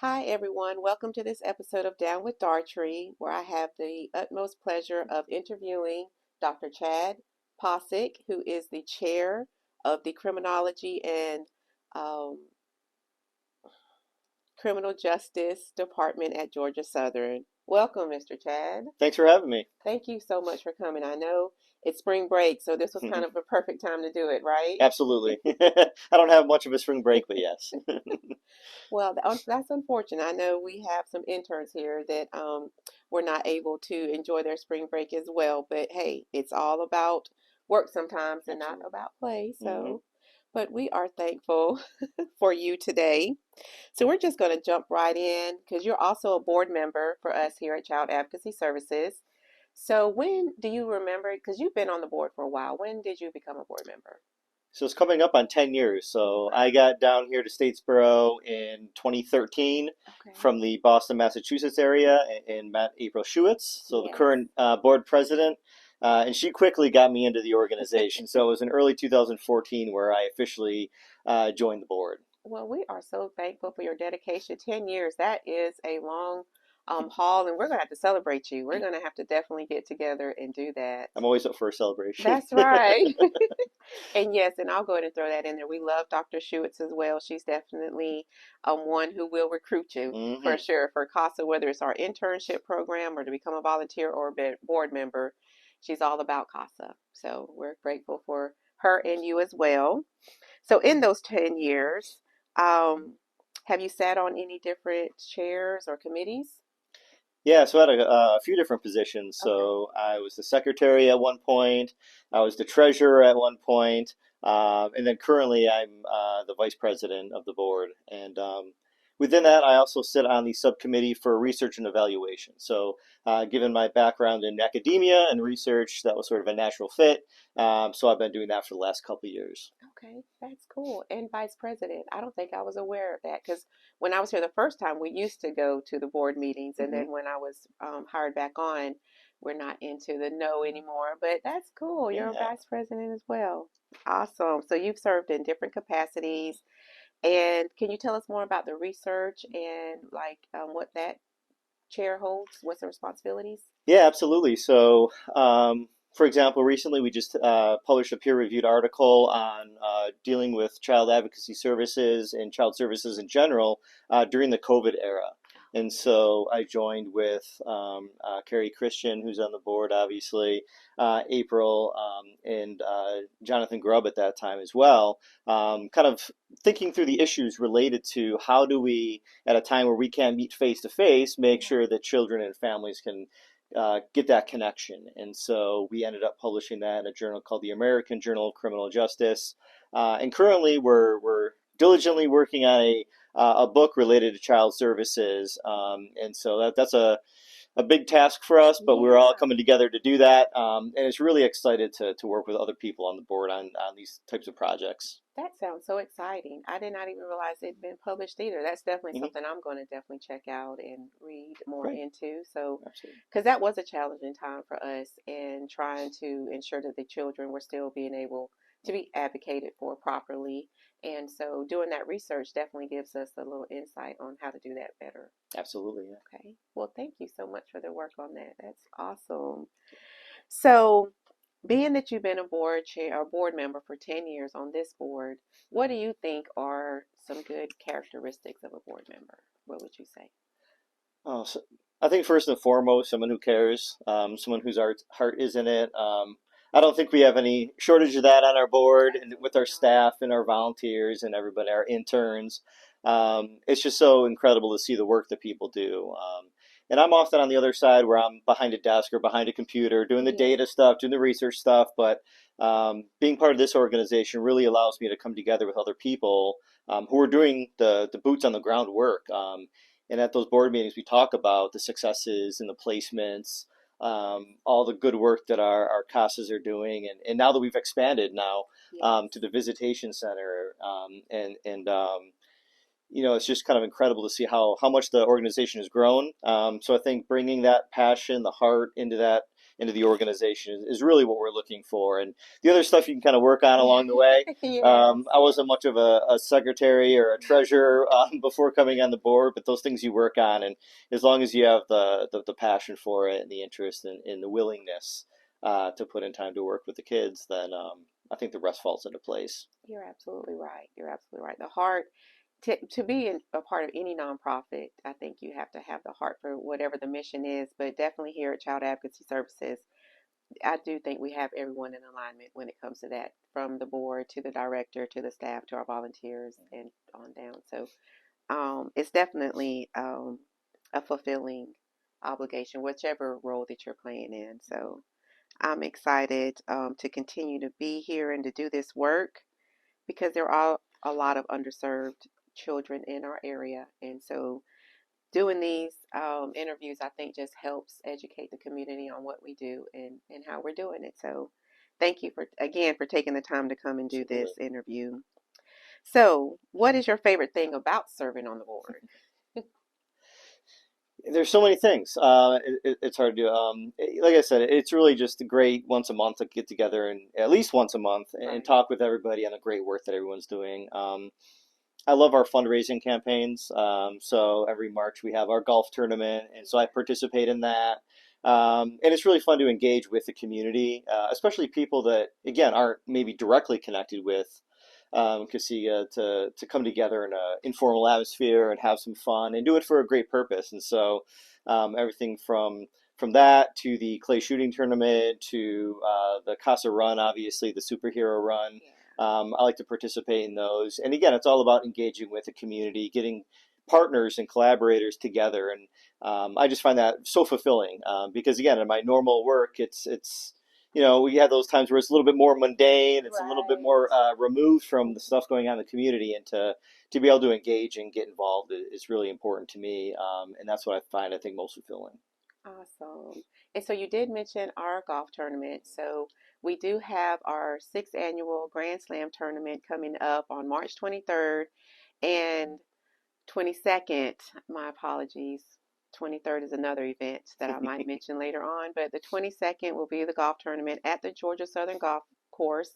Hi, everyone. Welcome to this episode of Down with Daughtry, where I have the utmost pleasure of interviewing Dr. Chad Posick, who is the chair of the Criminology and um, Criminal Justice Department at Georgia Southern. Welcome, Mr. Chad. Thanks for having me. Thank you so much for coming. I know it's spring break, so this was kind of a perfect time to do it, right? Absolutely. I don't have much of a spring break, but yes. Well, that's unfortunate. I know we have some interns here that were not able to enjoy their spring break as well. But hey, it's all about work sometimes and not Absolutely. about play. hmm But we are thankful for you today. So we're just going to jump right in because you're also a board member for us here at Child Advocacy Services. So when do you remember? Because you've been on the board for a while. When did you become a board member? So it's coming up on 10 years. Oh, So I wow. got down here to Statesboro in 2013 Okay. from the Boston, Massachusetts area and met April Schuetz, so the Yes. current board president. And she quickly got me into the organization. So it was in early 2014 where I officially joined the board. Well, we are so thankful for your dedication. 10 years, that is a long haul, and we're going to have to celebrate you. We're going to have to definitely get together and do that. I'm always up for a celebration. That's right. And yes, and I'll go ahead and throw that in there. We love Dr. Schuetz as well. She's definitely one who will recruit you for hmm sure for CASA, whether it's our internship program or to become a volunteer or a board member. She's all about CASA. So we're grateful for her and you as well. So in those 10 years, um, have you sat on any different chairs or committees? Yeah, so I had a few different positions. Okay. So I was the secretary at one point, I was the treasurer at one point, and then currently I'm the vice president of the board. And within that, I also sit on the subcommittee for research and evaluation. So, given my background in academia and research, that was sort of a natural fit. So I've been doing that for the last couple of years. Okay, that's cool. And vice president. I don't think I was aware of that because when I was here the first time, we used to go to the board meetings. And hmm then when I was hired back on, we're not into the no anymore. But that's cool. You're a Yeah. vice president as well. Awesome. So you've served in different capacities. And can you tell us more about the research and like what that chair holds? What's the responsibilities? Yeah, absolutely. So, for example, recently we just published a peer-reviewed article on dealing with child advocacy services and child services in general during the COVID era. And so I joined with Carrie Christian, who's on the board, obviously, April, and Jonathan Grubb at that time as well, kind of thinking through the issues related to how do we, at a time where we can't meet face to face, make Yeah. sure that children and families can get that connection. And so we ended up publishing that in a journal called the American Journal of Criminal Justice. And currently we're diligently working on a book related to child services. And so that's a big task for us, but we're all Yeah. coming together to do that. And it's really excited to work with other people on the board on these types of projects. That sounds so exciting. I did not even realize it'd been published either. That's definitely hmm something I'm going to definitely check out and read more Great. into. So, Absolutely. because that was a challenging time for us and trying to ensure that the children were still being able to be advocated for properly. And so, doing that research definitely gives us a little insight on how to do that better. Absolutely. Yeah. Okay. Well, thank you so much for the work on that. That's awesome. So, being that you've been a board chair or board member for 10 years on this board, what do you think are some good characteristics of a board member? What would you say? So I think first and foremost, someone who cares, someone whose heart is in it. I don't think we have any shortage of that on our board and with Absolutely our not. staff and our volunteers and everybody, our interns. It's just so incredible to see the work that people do. And I'm often on the other side where I'm behind a desk or behind a computer doing the Yeah. data stuff, doing the research stuff. But being part of this organization really allows me to come together with other people who are doing the boots on the ground work. And at those board meetings, we talk about the successes and the placements, all the good work that our CASAs are doing. And now that we've expanded now Yes. to the visitation center, it's just kind of incredible to see how much the organization has grown. So I think bringing that passion, the heart into that into the organization is really what we're looking for. And the other stuff you can kind of work on along the way. Yes. I wasn't much of a secretary or a treasurer before coming on the board, but those things you work on, and as long as you have the passion for it and the interest and the willingness to put in time to work with the kids, then I think the rest falls into place. You're absolutely right. You're absolutely right. The heart to be a part of any nonprofit, I think you have to have the heart for whatever the mission is. But definitely here at Child Advocacy Services, I do think we have everyone in alignment when it comes to that, from the board to the director to the staff to our volunteers and on down. So it's definitely a fulfilling obligation, whichever role that you're playing in. So I'm excited to continue to be here and to do this work because there are a lot of underserved children in our area. And so doing these interviews, I think, just helps educate the community on what we do and how we're doing it. So thank you for taking the time to come and do this Absolutely. interview. So, what is your favorite thing about serving on the board? There's so many things. It's hard to do. Like I said, it's really just great once a month to get together and at least once a month and Right. talk with everybody on the great work that everyone's doing. I love our fundraising campaigns. So every March we have our golf tournament, and so I participate in that. And it's really fun to engage with the community, especially people that, again, aren't maybe directly connected with CASSEGA to come together in an informal atmosphere and have some fun and do it for a great purpose. And so everything from that to the clay shooting tournament to the Casa Run, obviously the superhero run. Yeah. I like to participate in those. And again, it's all about engaging with the community, getting partners and collaborators together. And I just find that so fulfilling because, again, in my normal work, it's we have those times where it's a little bit more mundane, it's a little bit Right. more removed from the stuff going on in the community, and to be able to engage and get involved is really important to me, and that's what I find I think most fulfilling. Awesome. And so you did mention our golf tournament. So we do have our sixth annual Grand Slam tournament coming up on March 23rd and 22nd. My apologies. 23rd is another event that I might mention later on, but the 22nd will be the golf tournament at the Georgia Southern Golf Course.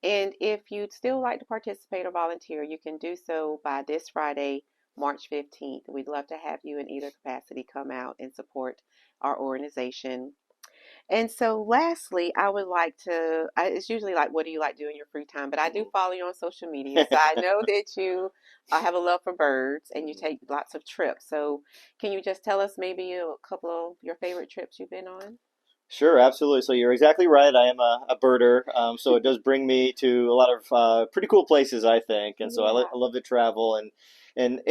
And if you'd still like to participate or volunteer, you can do so by this Friday, March 15th. We'd love to have you in either capacity come out and support our organization. And so, lastly, I would like to, it's usually like, what do you like doing in your free time? But I do follow you on social media. So I know that you have a love for birds and you take lots of trips. So, can you just tell us maybe a couple of your favorite trips you've been on? Sure, absolutely. So you're exactly right. I am a birder, so it does bring me to a lot of pretty cool places, I think. And so Yeah. I love to travel and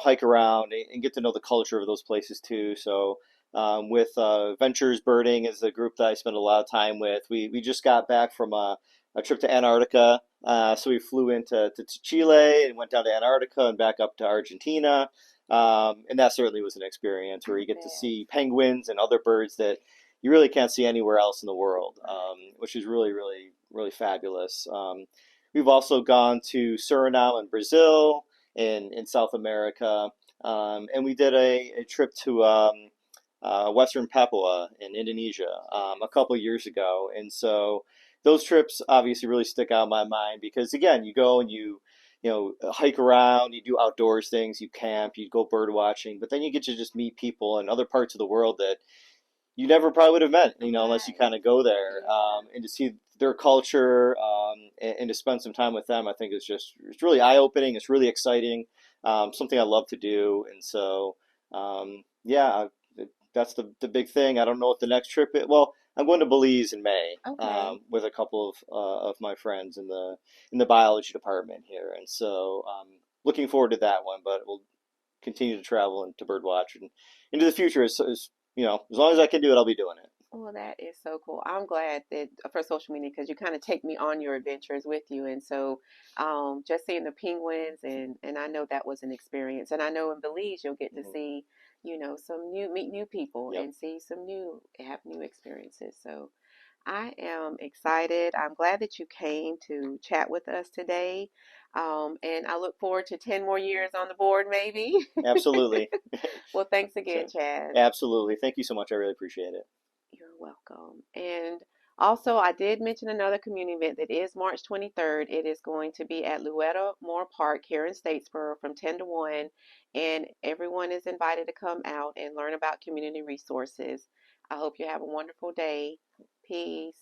hike around and get to know the culture of those places too. So with Ventures Birding is a group that I spend a lot of time with. We just got back from a trip to Antarctica. So we flew to Chile and went down to Antarctica and back up to Argentina. And that certainly was an experience where I you get to bet. see penguins and other birds that you really can't see anywhere else in the world, which is really, really, really fabulous. We've also gone to Suriname and Brazil in South America, and we did a trip to Western Papua in Indonesia a couple years ago. And so those trips obviously really stick out in my mind because, again, you go and you hike around, you do outdoors things, you camp, you go bird watching, but then you get to just meet people in other parts of the world that you never probably would have met, unless you Right. kind of go there. Yeah. And to see their culture and to spend some time with them, I think it's really eye opening. It's really exciting. Something I love to do, and so yeah, that's the big thing. I don't know what the next trip is. Well, I'm going to Belize in May Okay. with a couple of my friends in the biology department here, and so looking forward to that one. But we'll continue to travel and to birdwatch and into the future as long as I can do it, I'll be doing it. Well, that is so cool. I'm glad that for social media because you kind of take me on your adventures with you, and so just seeing the penguins and I know that was an experience, and I know in Belize you'll get to Hmm. see some meet new people Yep. and see have new experiences. So I am excited. I'm glad that you came to chat with us today, and I look forward to 10 more years on the board, maybe. Absolutely. Well, thanks again, So, Chad. absolutely. Thank you so much. I really appreciate it. You're You're welcome. And also, I did mention another community event that is March 23rd. It is going to be at Louetta Moore Park here in Statesboro from 10 to 1. And everyone is invited to come out and learn about community resources. I hope you have a wonderful day. Peace.